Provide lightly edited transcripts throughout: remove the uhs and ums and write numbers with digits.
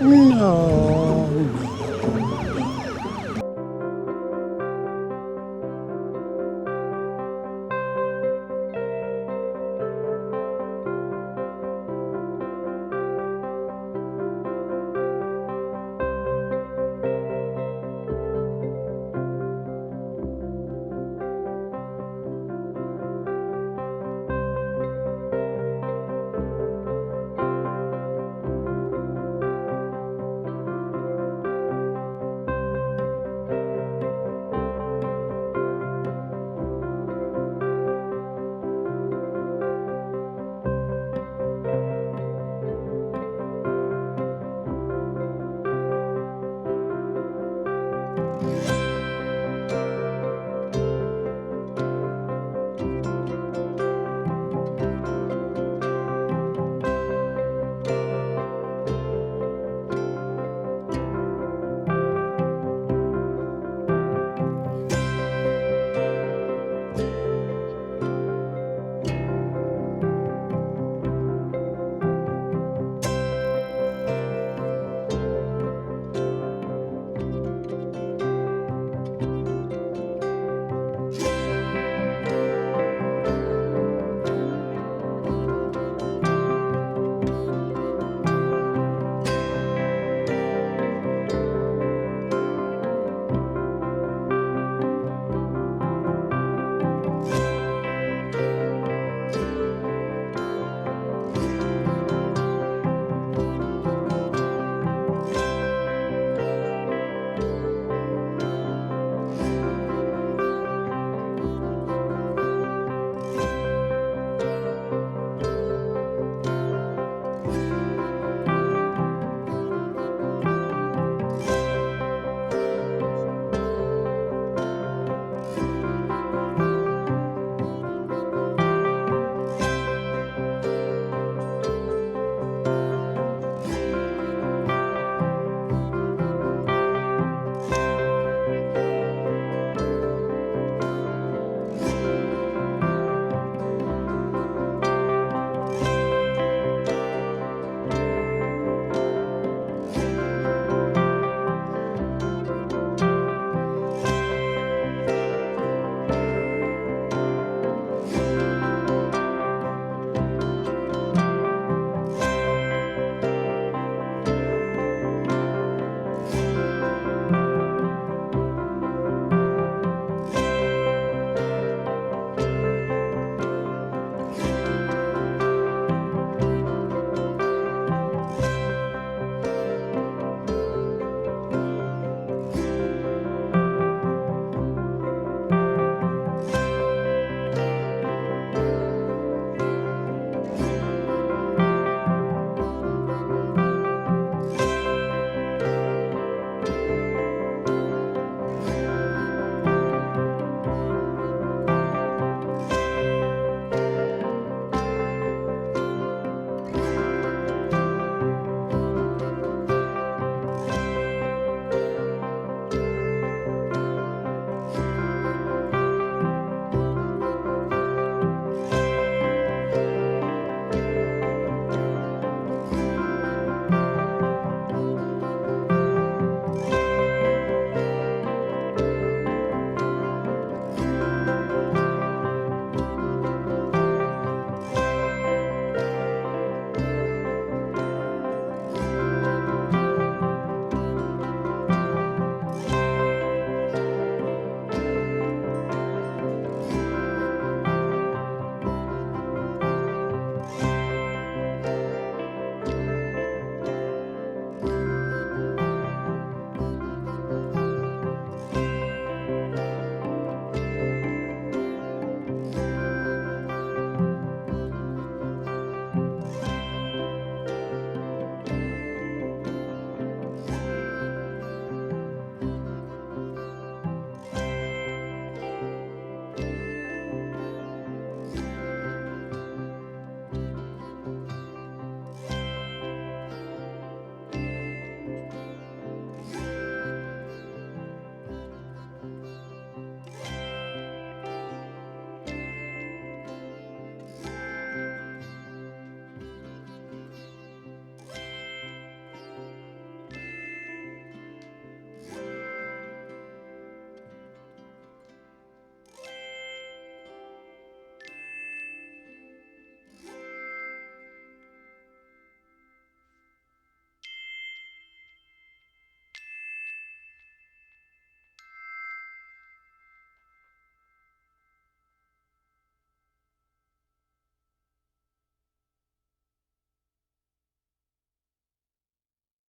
No, no.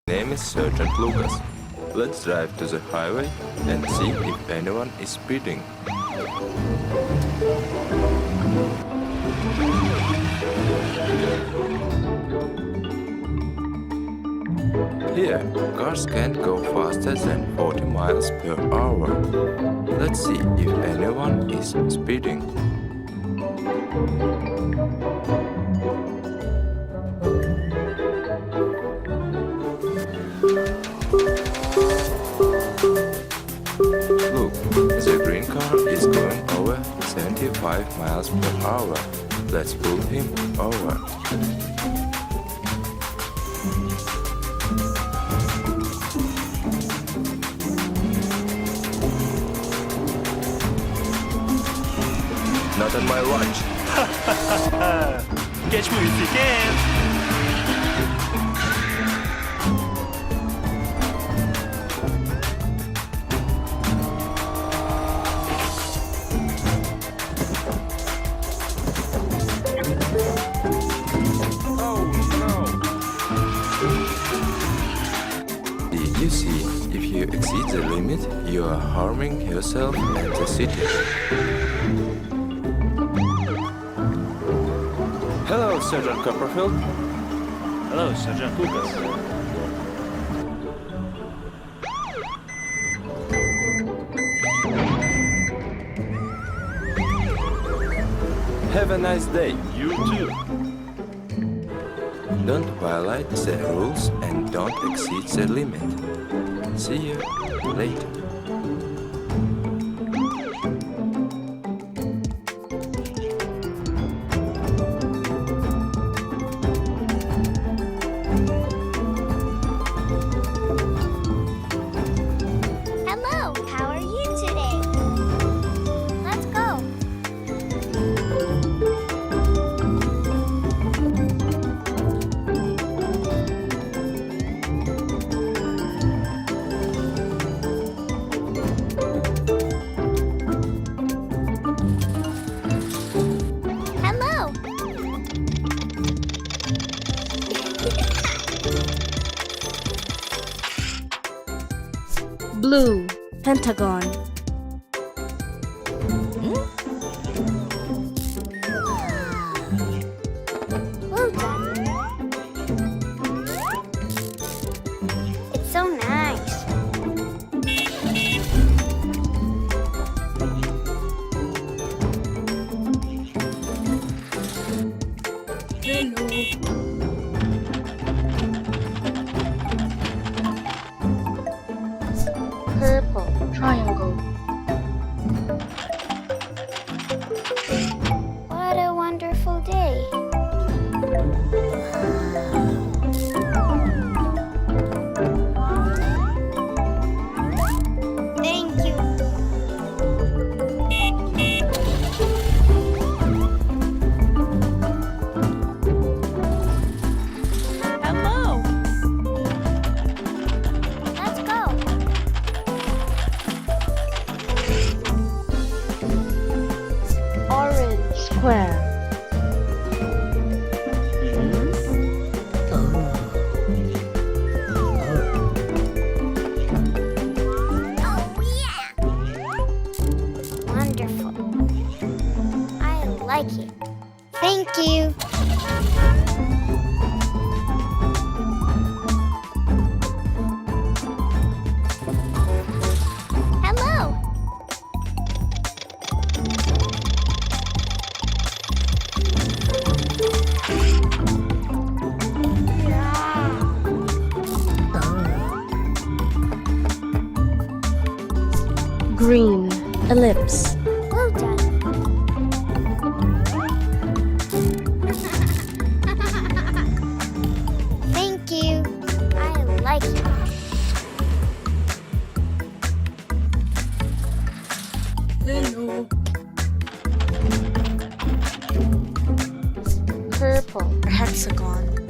Name is Sergeant Lucas. Let's drive to the highway and see if anyone is speeding. Here, cars can't go faster than 40 miles per hour. Let's see if anyone is speeding. Look, the green car is going over 75 miles per hour. Let's pull him over. Not on my watch. Geçme Hüseyin. You see, if you exceed the limit, you are harming yourself and the city. Hello, Sergeant Copperfield. Hello, Sergeant Lucas. Have a nice day. You too. Don't violate the rules and don't exceed the limit. See you later. Hello, how are you today? Let's go. Hello. Blue, Pentagon. Well done. It's so nice. Purple, Triangle. What a wonderful day. Thank you. Hello. Let's go. Orange, Square. Oh, yeah. Wonderful. I like it. Thank you. Hello. Green, Ellipse. Well done. Thank you. I like it. Hello. Purple, Hexagon.